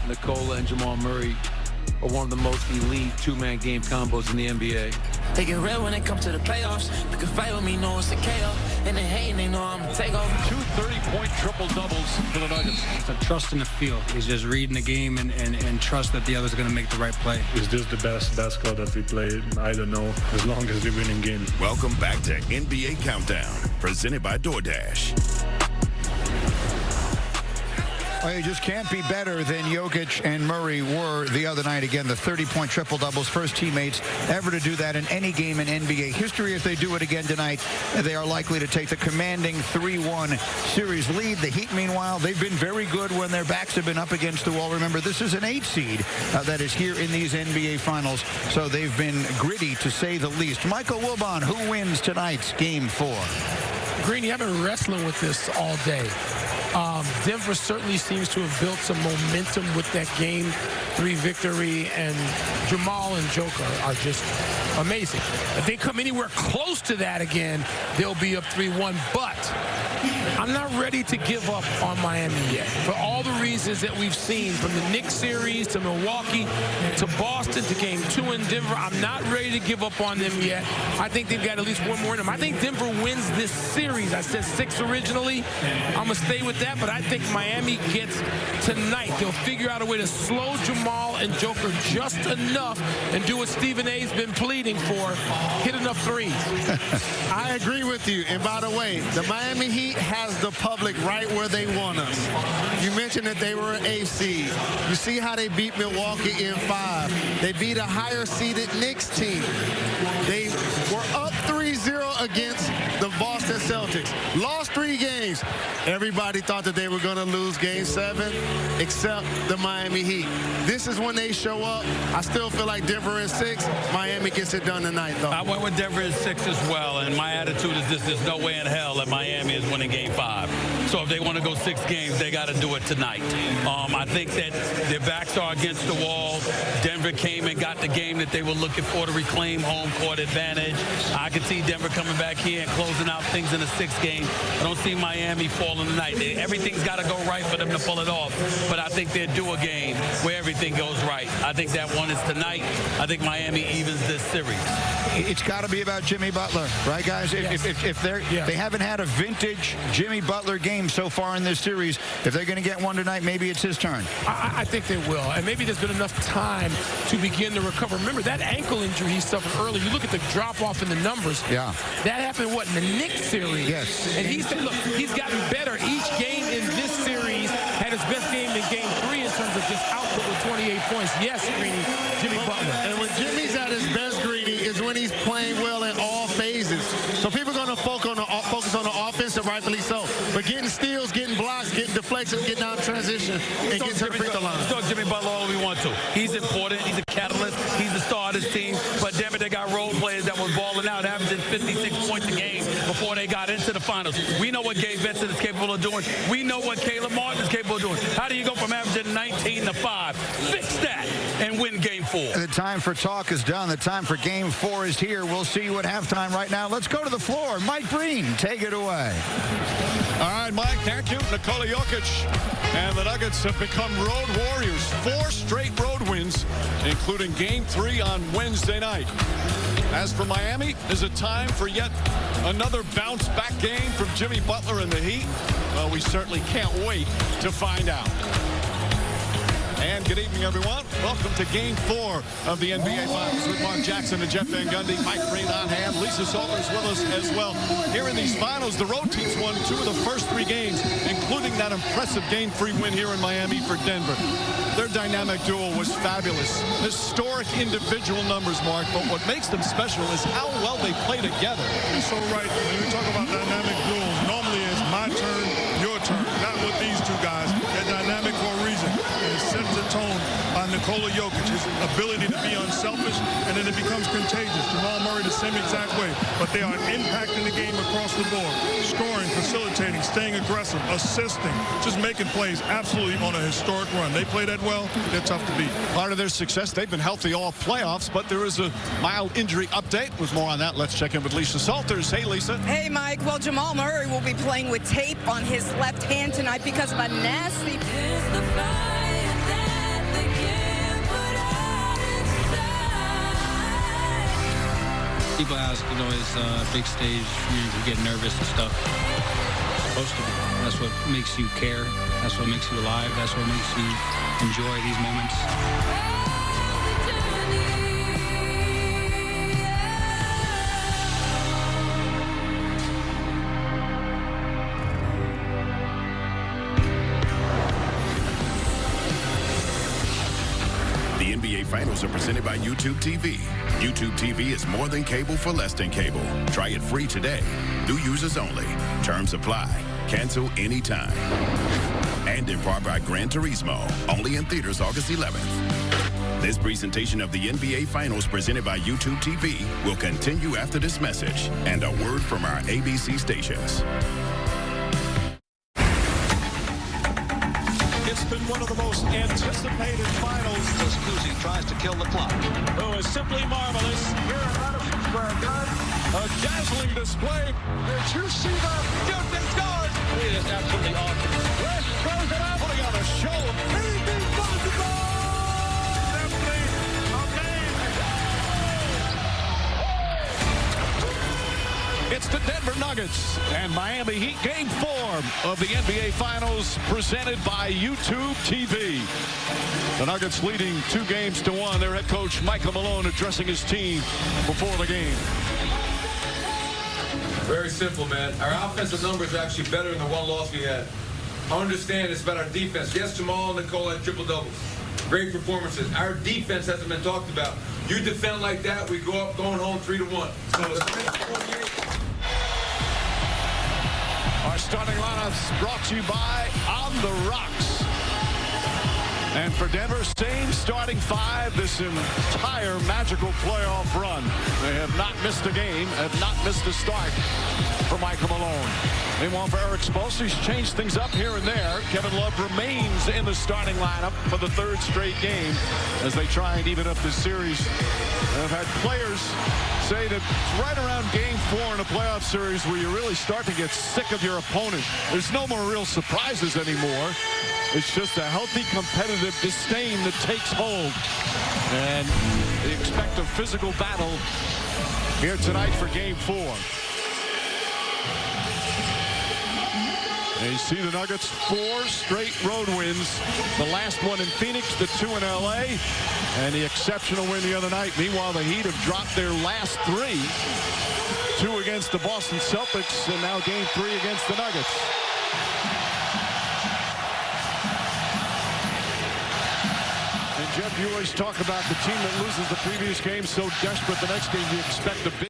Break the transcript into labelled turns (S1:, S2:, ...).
S1: Nikola and Jamal Murray are one of the most elite two-man game combos in the NBA.
S2: They get real when it comes to the playoffs. They can fight with me, know it's a KO. And they hating, they know I'm gonna take over.
S3: 2 30-point triple-doubles for the Nuggets.
S4: It's a trust in the field. He's just reading the game and trust that the others are going to make the right play.
S5: Is this the best basketball that we played? I don't know, as long as they're winning games.
S6: Welcome back to NBA Countdown, presented by DoorDash.
S7: Well, you just can't be better than Jokic and Murray were the other night. Again, the 30-point triple-doubles, first teammates ever to do that in any game in NBA history. If they do it again tonight, they are likely to take the commanding 3-1 series lead. The Heat, meanwhile, they've been very good when their backs have been up against the wall. Remember, this is an 8 seed that is here in these NBA Finals, so they've been gritty, to say the least. Michael Wilbon, who wins tonight's Game 4?
S8: Greeny, I've been wrestling with this all day. Denver certainly seems to have built some momentum with that Game 3 victory, and Jamal and Joker are just amazing. If they come anywhere close to that again, they'll be up 3-1. But I'm not ready to give up on Miami yet. For all the reasons that we've seen, from the Knicks series to Milwaukee to Boston to Game 2 in Denver, I'm not ready to give up on them yet. I think they've got at least one more in them. I think Denver wins this series. I said 6 originally. I'm going to stay with that, but I think Miami gets tonight. They'll figure out a way to slow Jamal and Joker just enough and do what Stephen A's been pleading for, hit enough threes.
S9: I agree with you. And by the way, the Miami Heat has the public right where they want us. You mentioned that they were an 8th seed. You see how they beat Milwaukee in 5. They beat a higher-seeded Knicks team. They were up 3-0 against the Boston Celtics. Lost 3 games. Everybody thought that they were going to lose Game 7, except the Miami Heat. This is when they show up. I still feel like Denver in 6. Miami gets it done tonight, though.
S10: I went with Denver in 6 as well, and my attitude is this: there's no way in hell that Miami is winning Game 5. So if they want to go 6 games, they got to do it tonight. I think that their backs are against the wall. Denver came and got the game that they were looking for to reclaim home court advantage. I can see Denver coming back here and closing out things in the 6th game. I don't see Miami falling tonight. Everything's got to go right for them to pull it off. But I think they're due a game where everything goes right. I think that one is tonight. I think Miami evens this series.
S7: It's got to be about Jimmy Butler, right, guys?
S8: Yes.
S7: If they haven't had a vintage Jimmy Butler game so far in this series, if they're going to get one tonight, maybe it's his turn.
S8: I think they will, and maybe there's been enough time to begin to recover. Remember, that ankle injury he suffered early, you look at the drop-off in the numbers.
S7: Yeah.
S8: That happened, what, in the Knicks series?
S7: Yes.
S8: And he said, look, he's gotten better. Each game in this series had his best game in Game 3 in terms of just output with 28 points. Yes, Greeny, Jimmy Butler.
S9: And when Jimmy's at his best, Greeny, is when he's playing well in all phases. So people are going to focus on the offense, and rightfully so. But getting steals, getting blocks, getting deflections, getting out of transition, and getting to the free throw line.
S10: Let's talk Jimmy Butler all we want to. He's important. He's a catalyst. He's the star of this team. But damn it, they got role players that were balling out, averaging 56 points a game before they got into the finals. We know what Gabe Vincent is capable of doing. We know what Caleb Martin is capable of doing. How do you go from averaging 19 to 5? Fix that and win Game 4.
S7: The time for talk is done. The time for Game 4 is here. We'll see you at halftime right now. Let's go to the floor. Mike Breen, take it away.
S3: All right, Mike, thank you. Nikola Jokic and the Nuggets have become road warriors. 4 straight road wins, including Game 3 on Wednesday night. As for Miami, is it time for yet another bounce-back game from Jimmy Butler and the Heat? Well, we certainly can't wait to find out. And good evening, everyone. Welcome to Game 4 of the NBA Finals with Mark Jackson and Jeff Van Gundy. Mike Breen on hand. Lisa Salters with us as well. Here in these finals, the road teams won 2 of the first 3 games, including that impressive Game 3 win here in Miami for Denver. Their dynamic duo was fabulous. Historic individual numbers, Mark, but what makes them special is how well they play together.
S5: You're so right. When we talk about dynamic duels, normally it's my turn, your turn. Not with these 2 guys. They're dynamic for a reason. It sets the tone by Nikola Jokic, his ability to be unselfish, and then it becomes contagious. Jamal Murray the same exact way, but they are impacting the game across the board. Scoring, facilitating, staying aggressive, assisting, just making plays absolutely on a historic run. They play that well, they're tough to beat.
S3: Part of their success, they've been healthy all playoffs, but there is a mild injury update. With more on that, let's check in with Lisa Salters. Hey, Lisa.
S11: Hey, Mike. Well, Jamal Murray will be playing with tape on his left hand tonight because of a nasty...
S4: People ask, is big stage, you get nervous and stuff. It's supposed to be. That's what makes you care. That's what makes you alive. That's what makes you enjoy these moments.
S6: The NBA Finals are presented by YouTube TV. YouTube TV is more than cable for less than cable. Try it free today. New users only. Terms apply. Cancel anytime. And in part by Gran Turismo. Only in theaters August 11th. This presentation of the NBA Finals presented by YouTube TV will continue after this message and a word from our ABC stations.
S3: It's been one of the most anticipated finals.
S12: As Kuzi tries to kill the clock.
S3: Oh, it's simply marvelous. Here at Madison Square Garden, a dazzling display. Did you see that? Houston scores!
S12: It is absolutely awesome.
S3: West throws it out. Putting on a show. Simply amazing. It's the Denver Nuggets and Miami Heat Game 4 of the NBA Finals presented by YouTube TV. The Nuggets leading 2-1. Their head coach, Michael Malone, addressing his team before the game.
S1: Very simple, man. Our offensive numbers are actually better than the one loss we had. I understand it's about our defense. Yes, Jamal and Nicole had triple-doubles. Great performances. Our defense hasn't been talked about. You defend like that, we go up going home 3-1.
S3: Our starting lineups brought to you by On the Rocks. And for Denver, same starting five this entire magical playoff run. They have not missed a game, have not missed a start for Michael Malone. Meanwhile, for Eric Spoelstra, he's changed things up here and there. Kevin Love remains in the starting lineup for the third straight game as they try and even up this series. They've had players say that it's right around game 4 in a playoff series where you really start to get sick of your opponent. There's no more real surprises anymore. It's just a healthy competitive disdain that takes hold. And they expect a physical battle here tonight for game 4. And you see the Nuggets 4 straight road wins. The last one in Phoenix, the 2 in LA, and the exceptional win the other night. Meanwhile, the Heat have dropped their last 3. 2 against the Boston Celtics, and now game 3 against the Nuggets. And Jeff, you always talk about the team that loses the previous game so desperate the next game you expect a big